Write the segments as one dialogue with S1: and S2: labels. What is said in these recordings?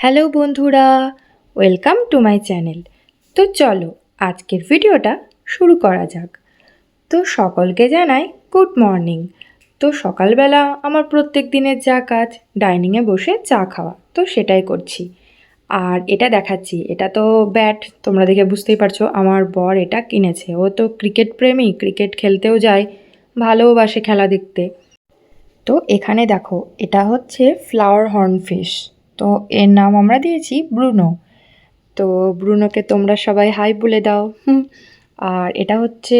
S1: Hello বন্ধুরা, welcome to my channel. তো চলো আজকের ভিডিওটা শুরু করা যাক। তো সকলকে জানাই গুড মর্নিং। তো সকালবেলা আমার প্রত্যেক দিনের যা কাজ, ডাইনিংয়ে বসে চা খাওয়া, তো সেটাই করছি। আর এটা দেখাচ্ছি, এটা তো ব্যাট, তোমরা দেখে বুঝতেই পারছো আমার বর এটা কিনেছে। ও তো ক্রিকেট প্রেমী, ক্রিকেট খেলতেও যায়, ভালোবাসে খেলা দেখতে। তো এখানে দেখো, এটা হচ্ছে ফ্লাওয়ার হর্নফিশ। তো এর নাম আমরা দিয়েছি ব্রুনো। তো ব্রুনোকে তোমরা সবাই হাই বলে দাও। আর এটা হচ্ছে,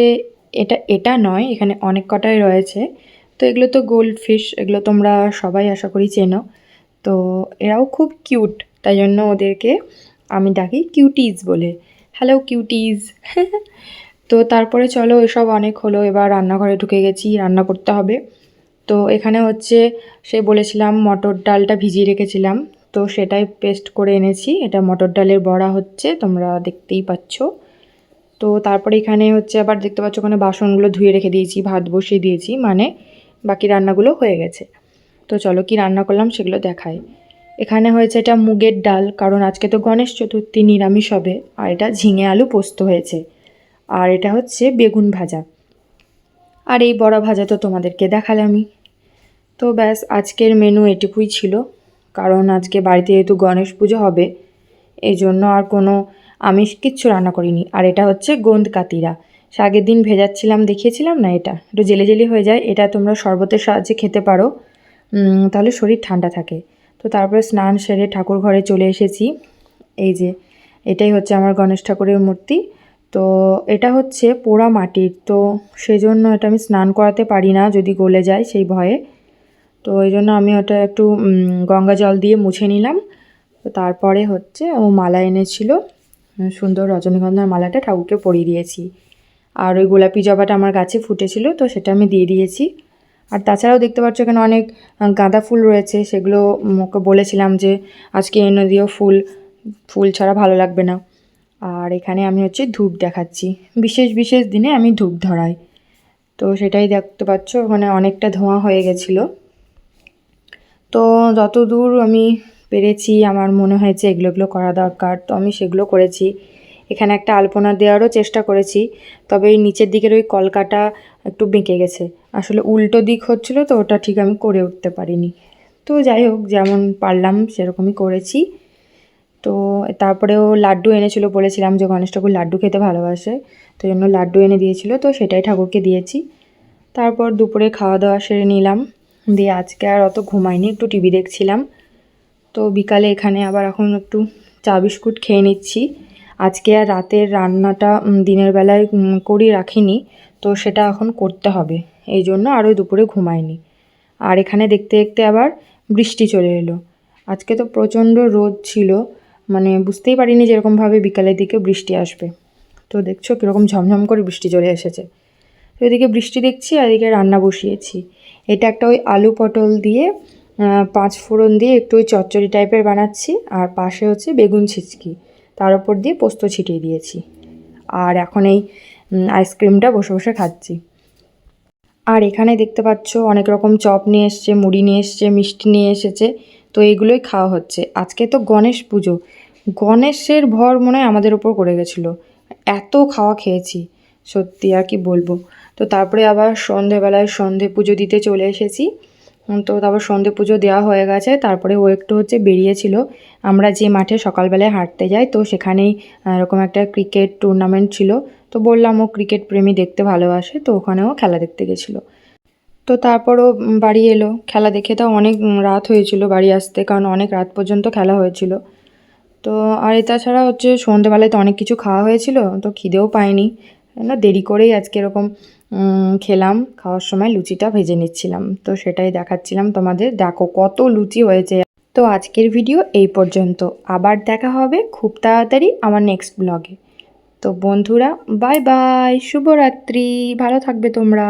S1: এটা এটা নয়, এখানে অনেক কটাই রয়েছে। তো এগুলো তো গোল্ড ফিশ, এগুলো তোমরা সবাই আশা করি চেনো। তো এরাও খুব কিউট, তাই জন্য ওদেরকে আমি ডাকি কিউটিজ বলে। হ্যালো কিউটিজ। তো তারপরে চলো, এসব অনেক হলো, এবার রান্নাঘরে ঢুকে গেছি, রান্না করতে হবে। তো এখানে হচ্ছে, সে বলেছিলাম মটর ডালটা ভিজিয়ে রেখেছিলাম, তো সেটাই পেস্ট করে এনেছি। এটা মটর ডালের বড়া হচ্ছে, তোমরা দেখতেই পাচ্ছ। তো তারপরে এখানে হচ্ছে আবার দেখতে পাচ্ছ, ওখানে বাসনগুলো ধুয়ে রেখে দিয়েছি, ভাত বসিয়ে দিয়েছি, মানে বাকি রান্নাগুলো হয়ে গেছে। তো চলো কি রান্না করলাম সেগুলো দেখাই। এখানে হয়েছে এটা মুগের ডাল, কারণ আজকে তো গণেশ চতুর্থী, নিরামিষ হবে। আর এটা ঝিঙে আলু পোস্ত হয়েছে। আর এটা হচ্ছে বেগুন ভাজা। আর এই বড়া ভাজা তো তোমাদেরকে দেখালামই। তো ব্যাস, আজকের মেনু এটুকুই ছিল, কারণ আজকে বাড়িতে যেহেতু গণেশ পুজো হবে, এই জন্য আর কোনো আমিষ কিচ্ছু রান্না করিনি। আর এটা হচ্ছে গোন্দ কাতিরা, সে আগের দিন ভেজাচ্ছিলাম, দেখিয়েছিলাম না, এটা একটু জেলি জেলি হয়ে যায়, এটা তোমরা শরবতের সাহায্যে খেতে পারো, তাহলে শরীর ঠান্ডা থাকে। তো তারপরে স্নান সেরে ঠাকুর ঘরে চলে এসেছি। এই যে এটাই হচ্ছে আমার গণেশ ঠাকুরের মূর্তি। তো এটা হচ্ছে পোড়া মাটির, তো সেজন্য এটা আমি স্নান করাতে পারি না, যদি গলে যায় সেই ভয়ে। তো এই জন্য আমি ওটা একটু গঙ্গা জল দিয়ে মুছে নিলাম। তো তারপরে হচ্ছে ও মালা এনেছিল, সুন্দর রজনীগন্ধার মালাটা ঠাকুরকে পরিয়ে দিয়েছি। আর ওই গোলাপি জবাটা আমার গাছে ফুটেছিল, তো সেটা আমি দিয়ে দিয়েছি। আর তাছাড়াও দেখতে পাচ্ছ এখানে অনেক গাঁদা ফুল রয়েছে, সেগুলো ওকে বলেছিলাম যে আজকে এনে দিও ফুল, ফুল ছাড়া ভালো লাগবে না। আর এখানে আমি হচ্ছে ধূপ দেখাচ্ছি, বিশেষ বিশেষ দিনে আমি ধূপ ধরাই। তো সেটাই দেখতে পাচ্ছ, ওখানে অনেকটা ধোঁয়া হয়ে গেছিলো। তো যতদূর আমি পেরেছি, আমার মনে হয়েছে এগুলো এগুলো করা দরকার, তো আমি সেগুলো করেছি। এখানে একটা আলপনা দেওয়ারও চেষ্টা করেছি, তবে এই নিচের দিকের ওই কলকাটা একটু বেঁকে গেছে, আসলে উল্টো দিক হচ্ছিলো, তো ওটা ঠিক আমি করে উঠতে পারিনি। তো যাই হোক, যেমন পারলাম সেরকমই করেছি। তো তারপরেও লাড্ডু এনেছিল, বলেছিলাম যে গণেশ ঠাকুর লাড্ডু খেতে ভালোবাসে, তো জন্য লাড্ডু এনে দিয়েছিল, তো সেটাই ঠাকুরকে দিয়েছি। তারপর দুপুরে খাওয়া দাওয়া সেরে নিলাম, দিয়ে আজকে আর অত ঘুমাইনি, একটু টিভি দেখছিলাম। তো বিকালে এখানে আবার এখন একটু চা বিস্কুট খেয়ে নিচ্ছি। আজকে আর রাতের রান্নাটা দিনের বেলায় করি রাখিনি, তো সেটা এখন করতে হবে, এই জন্য আরও দুপুরে ঘুমাইনি। আর এখানে দেখতে দেখতে আবার বৃষ্টি চলে এলো। আজকে তো প্রচণ্ড রোদ ছিল, মানে বুঝতেই পারিনি যেরকমভাবে বিকালের দিকে বৃষ্টি আসবে। তো দেখছো কীরকম ঝমঝম করে বৃষ্টি চলে এসেছে। তো এদিকে বৃষ্টি দেখছি, আর এদিকে রান্না বসিয়েছি। এটা একটা ওই আলু পটল দিয়ে 5 ফোড়ন দিয়ে একটু ওই চচ্চড়ি টাইপের বানাচ্ছি, আর পাশে হচ্ছে বেগুন ছিচকি, তার উপর দিয়ে পোস্ত ছিটিয়ে দিয়েছি। আর এখন এই আইসক্রিমটা বসে বসে খাচ্ছি। আর এখানে দেখতে পাচ্ছ অনেক রকম চপ নিয়ে এসছে, মুড়ি নিয়ে এসছে, মিষ্টি নিয়ে এসেছে, তো এইগুলোই খাওয়া হচ্ছে। আজকে তো গণেশ পুজো, গণেশের ভর মনে হয় আমাদের ওপর করে গেছিলো, এত খাওয়া খেয়েছি, সত্যি আর কি বলবো। তো তারপরে আবার সন্ধেবেলায় সন্ধে পুজো দিতে চলে এসেছি। তো তারপর সন্ধে পুজো দেওয়া হয়ে গেছে, তারপরে ও একটু হচ্ছে বেরিয়েছিল, আমরা যে মাঠে সকালবেলায় হাঁটতে যাই, তো সেখানেই এরকম একটা ক্রিকেট টুর্নামেন্ট ছিল। তো বললাম ও ক্রিকেট প্রেমী, দেখতে ভালোবাসে, তো ওখানেও খেলা দেখতে গেছিলো। তো তারপরও বাড়ি এলো, খেলা দেখে তো অনেক রাত হয়েছিল বাড়ি আসতে, কারণ অনেক রাত পর্যন্ত খেলা হয়েছিল। তো আর তাছাড়া হচ্ছে সন্ধেবেলায় তো অনেক কিছু খাওয়া হয়েছিল, তো খিদেও পাইনি, না দেরি করেই আজকে এরকম খেলাম। খাওয়ার সময় লুচিটা ভেজে নিচ্ছিলাম, তো সেটাই দেখাচ্ছিলাম তোমাদের, দেখো কত লুচি হয়েছে। তো আজকের ভিডিও এই পর্যন্ত, আবার দেখা হবে খুব তাড়াতাড়ি আমার নেক্সট ব্লগে। তো বন্ধুরা, বাই বাই, শুভরাত্রি, ভালো থাকবে তোমরা।